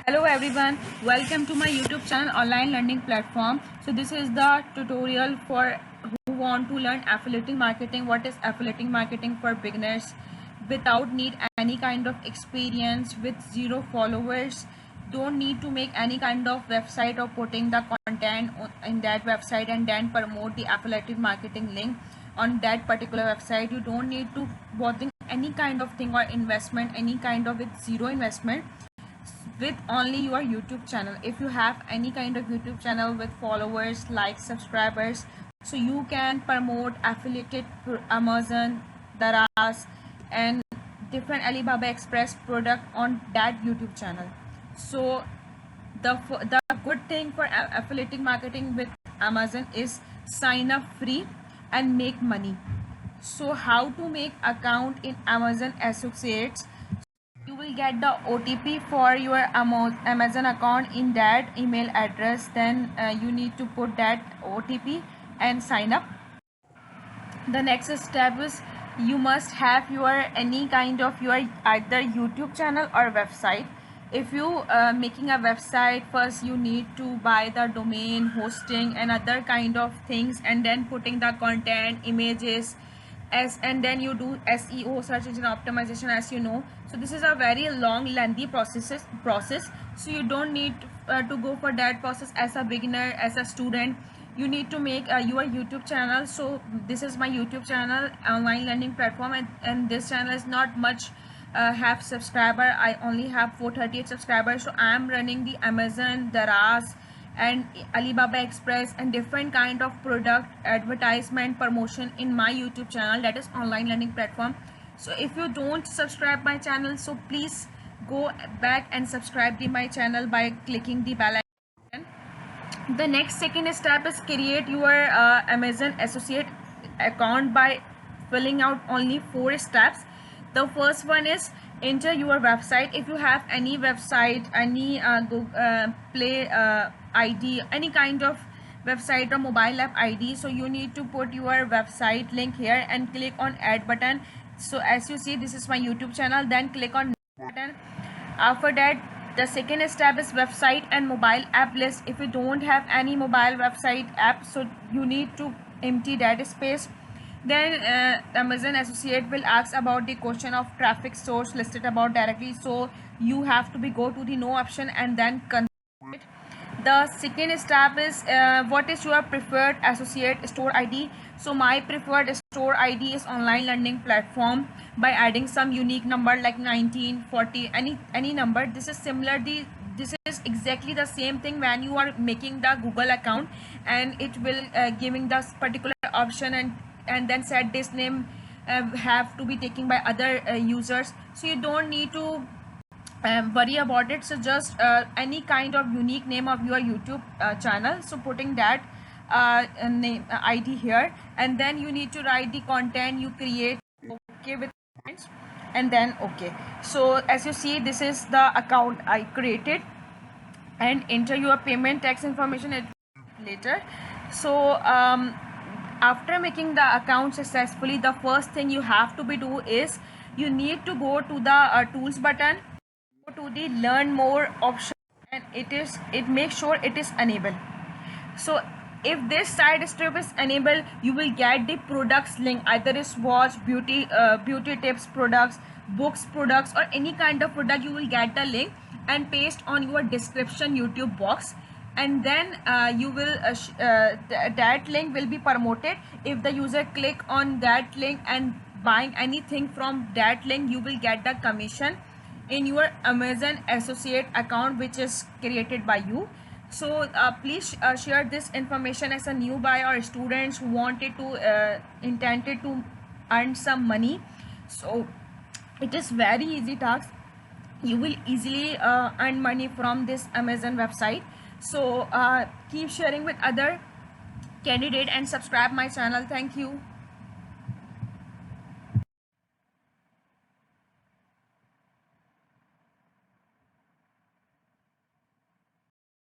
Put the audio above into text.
Hello everyone, welcome to my YouTube channel online learning platform. So this is the tutorial for who want to learn affiliate marketing. What is affiliate marketing for beginners without need any kind of experience, with zero followers. Don't need to make any kind of website or putting the content in that website and then promote the affiliate marketing link on that particular website. You don't need to bother any kind of thing or investment, any kind of, with zero investment, with only your YouTube channel. If you have any kind of YouTube channel with followers, likes, subscribers, so you can promote affiliated Amazon, Daraz, and different Alibaba Express product on that YouTube channel. So the good thing for affiliate marketing with Amazon is sign up free and make money. So how to make account in Amazon Associates? You will get the OTP for your Amazon account in that email address. Then you need to put that OTP and sign up. The next step is you must have your any kind of your either YouTube channel or website. If you making a website, first you need to buy the domain, hosting and other kind of things, and then putting the content, images, and then you do SEO, search engine optimization, as you know. So this is a very long lengthy process. So you don't need to go for that process as a beginner, as a student. You need to make your YouTube channel. So this is my YouTube channel, online learning platform, and this channel is not much have subscriber. I only have 438 subscribers. So I am running the Amazon, Daraz and Alibaba Express and different kind of product advertisement promotion in my YouTube channel, that is online learning platform. So if you don't subscribe my channel, so please go back and subscribe to my channel by clicking the bell icon. The next second step is create your Amazon associate account by filling out only 4 steps. The first one is enter your website. If you have any website, any Google Play ID, any kind of website or mobile app ID, so you need to put your website link here and click on add button. So as you see, this is my YouTube channel, then click on button. After that, the second step is website and mobile app list. If you don't have any mobile website app, so you need to empty that space. Then Amazon associate will ask about the question of traffic source listed about directly, so you have to go to the no option and then confirm it. The second step is what is your preferred associate store ID. So my preferred store ID is online learning platform, by adding some unique number like 1940, any number. This is similar, this is exactly the same thing when you are making the Google account, and it will giving this particular option, and then set this name have to be taken by other users. So you don't need to worry about it. So just any kind of unique name of your YouTube channel, so putting that name ID here, and then you need to write the content you create, okay, with comments, and then okay. So as you see, this is the account I created, and enter your payment tax information later. So after making the account successfully, the first thing you have to do is you need to go to the tools button, go to the learn more option, and it makes sure it is enabled. So if this side strip is enabled, you will get the products link, either is watch, beauty tips products, books products, or any kind of product. You will get the link and paste on your description YouTube box, and then you will that link will be promoted. If the user click on that link and buying anything from that link, you will get the commission in your Amazon associate account, which is created by you. So please share this information as a new buyer or students who wanted to intended to earn some money. So it is very easy task. You will easily earn money from this Amazon website. So keep sharing with other candidate and subscribe my channel. Thank you.